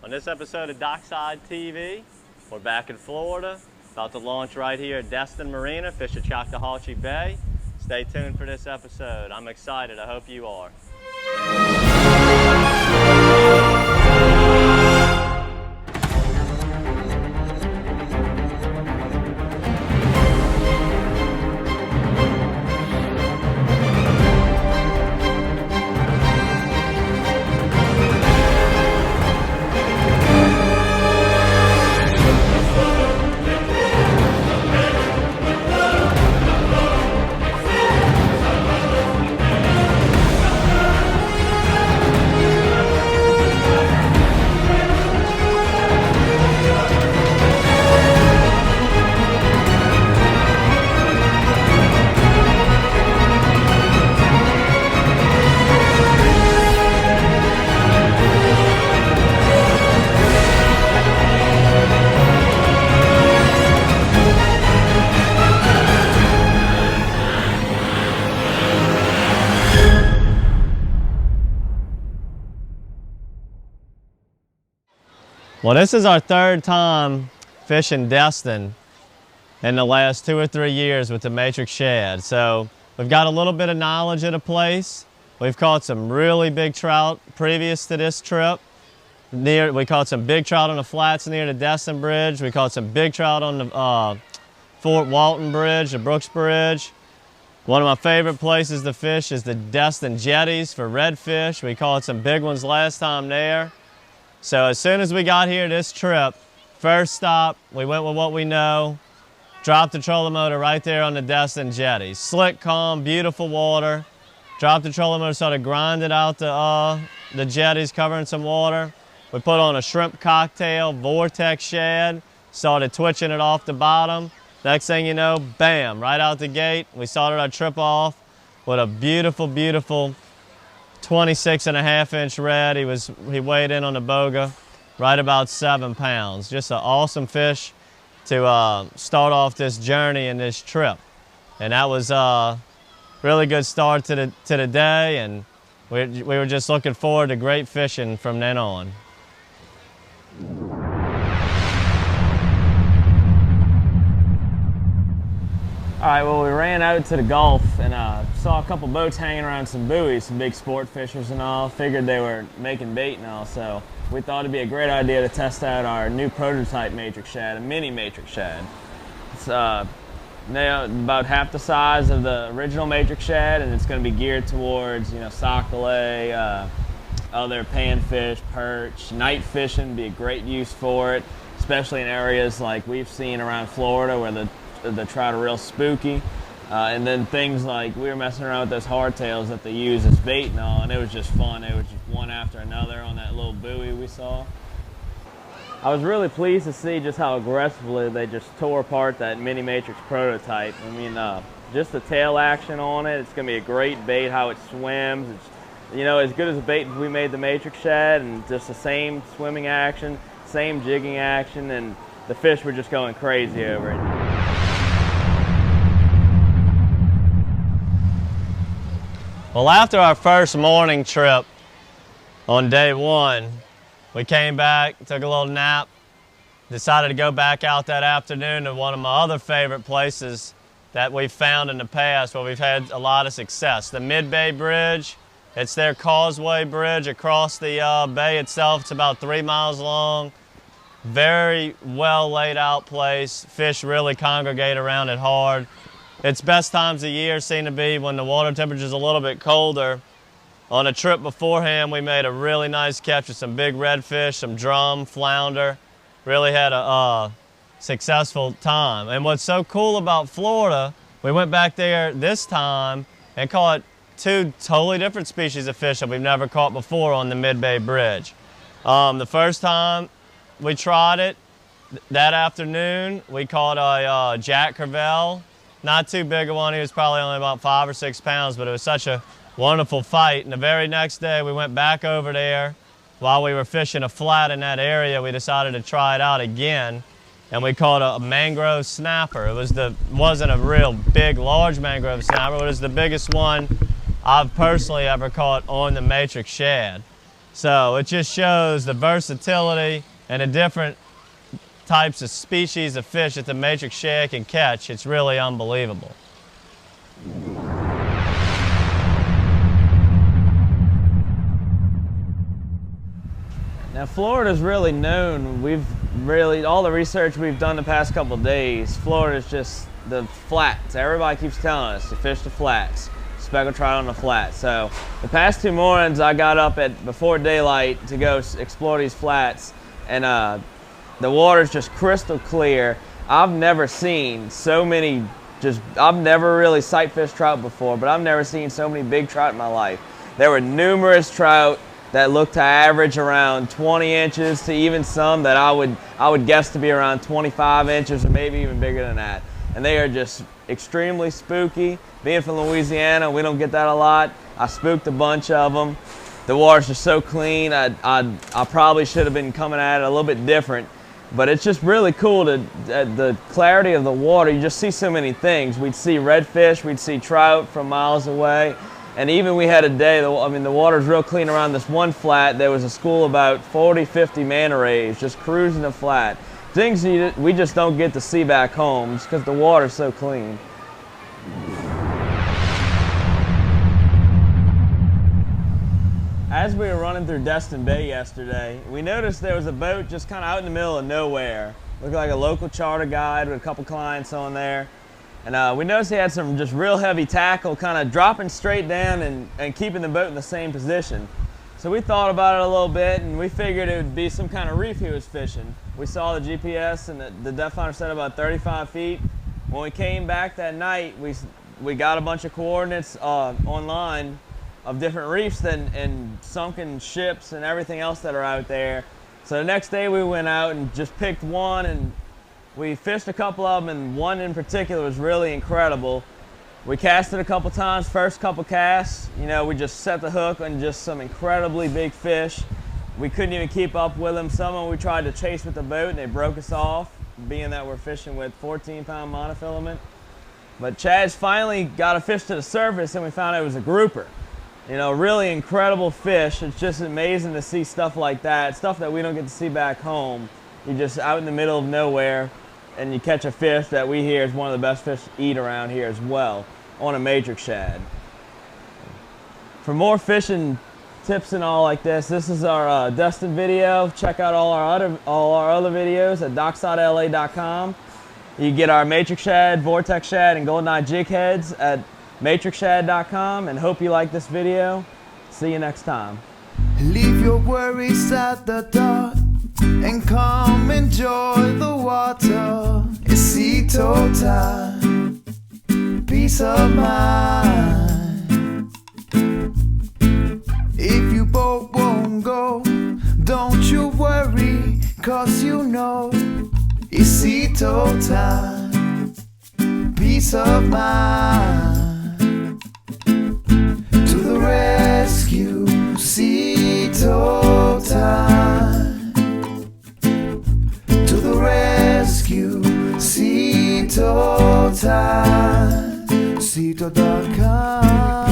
On this episode of DockSide TV, we're back in Florida, about to launch right here at Destin Marina, fish at Choctawhatchee Bay. Stay tuned for this episode. I'm excited. I hope you are. Well, this is our third time fishing Destin in the last 2 or 3 years with the matrix shad. So we've got a little bit of knowledge of the place. We've caught some really big trout previous to this trip. We caught some big trout on the flats near the Destin Bridge. We caught some big trout on the Fort Walton Bridge, the Brooks Bridge. One of my favorite places to fish is the Destin jetties for redfish. We caught some big ones last time there. So as soon as we got here this trip, first stop, we went with what we know, dropped the trolling motor right there on the Destin jetties. Slick, calm, beautiful water. Dropped the trolling motor, started grinding out the jetties, covering some water. We put on a shrimp cocktail, Vortex shad, started twitching it off the bottom. Next thing you know, bam, right out the gate, we started our trip off with a beautiful, beautiful 26.5-inch red. He weighed in on the boga right about 7 pounds. Just an awesome fish to start off this journey and this trip. And that was a really good start to the day, and we were just looking forward to great fishing from then on. All right, well, we ran out to the Gulf and saw a couple boats hanging around some buoys, some big sport fishers and all. Figured they were making bait and all, so we thought it'd be a great idea to test out our new prototype matrix shad, a mini matrix shad. It's now about half the size of the original matrix shad, and it's going to be geared towards, you know, sock fillet, other panfish, perch, night fishing. Be a great use for it, especially in areas like we've seen around Florida where the trout are real spooky. And then things like, we were messing around with those hardtails that they use as bait and all, and it was just fun. It was just one after another on that little buoy we saw. I was really pleased to see just how aggressively they just tore apart that mini matrix prototype. I mean, just the tail action on it, it's gonna be a great bait, how it swims. It's, you know, as good as a bait as we made the matrix shad, and just the same swimming action, same jigging action, and the fish were just going crazy over it. Well, after our first morning trip on day one, we came back, took a little nap, decided to go back out that afternoon to one of my other favorite places that we've found in the past where we've had a lot of success. The Mid-Bay Bridge. It's their causeway bridge across the bay itself. It's about 3 miles long. Very well laid out place. Fish really congregate around it hard. Its best times of year seem to be when the water temperature is a little bit colder. On a trip beforehand, we made a really nice catch of some big redfish, some drum, flounder. Really had a successful time. And what's so cool about Florida, we went back there this time and caught 2 totally different species of fish that we've never caught before on the Mid-Bay Bridge. The first time we tried it, that afternoon, we caught a Jack Crevalle. Not too big a one. He was probably only about 5 or 6 pounds, but it was such a wonderful fight. And the very next day, we went back over there. While we were fishing a flat in that area, we decided to try it out again, and we caught a mangrove snapper. It wasn't a real big, large mangrove snapper, but it was the biggest one I've personally ever caught on the matrix shad. So it just shows the versatility and the different types of species of fish that the matrix shad can catch. It's really unbelievable. Now Florida's really known, all the research we've done the past couple of days, Florida's just the flats. Everybody keeps telling us to fish the flats, speckled trout on the flats. So the past 2 mornings I got up before daylight to go explore these flats, and the water's just crystal clear. I've never seen so many, I've never really sight fished trout before, but I've never seen so many big trout in my life. There were numerous trout that looked to average around 20 inches to even some that I would guess to be around 25 inches or maybe even bigger than that. And they are just extremely spooky. Being from Louisiana, we don't get that a lot. I spooked a bunch of them. The water's just so clean. I probably should have been coming at it a little bit different, but it's just really cool the clarity of the water. You just see so many things. We'd see redfish, we'd see trout from miles away. And even we had a day, the water's real clean around this one flat. There was a school of about 40, 50 manta rays just cruising the flat. Things we just don't get to see back home just because the water's so clean. As we were running through Destin Bay yesterday, we noticed there was a boat just kind of out in the middle of nowhere. Looked like a local charter guide with a couple clients on there. And we noticed he had some just real heavy tackle kind of dropping straight down and keeping the boat in the same position. So we thought about it a little bit, and we figured it would be some kind of reef he was fishing. We saw the GPS and the depth finder said about 35 feet. When we came back that night, we got a bunch of coordinates online of different reefs and sunken ships and everything else that are out there. So the next day we went out and just picked one, and we fished a couple of them, and one in particular was really incredible. We cast it a couple times. First couple casts, we just set the hook on just some incredibly big fish. We couldn't even keep up with them. Some of them we tried to chase with the boat and they broke us off, being that we're fishing with 14-pound monofilament. But Chad's finally got a fish to the surface, and we found it was a grouper. Really incredible fish. It's just amazing to see stuff like that, stuff that we don't get to see back home. You're just out in the middle of nowhere, and you catch a fish that we hear is one of the best fish to eat around here as well, on a matrix shad. For more fishing tips and all like this is our Destin video. Check out all our other videos at DockSideLA.com. You get our matrix shad, vortex shad, and goldeneye jig heads at matrixshad.com, and hope you like this video. See you next time. Leave your worries at the door and come enjoy the water. It's sea time, peace of mind. If your boat won't go, don't you worry, cause it's sea time, peace of mind. To the rescue, sea time. To the rescue, sea time. Sea.com.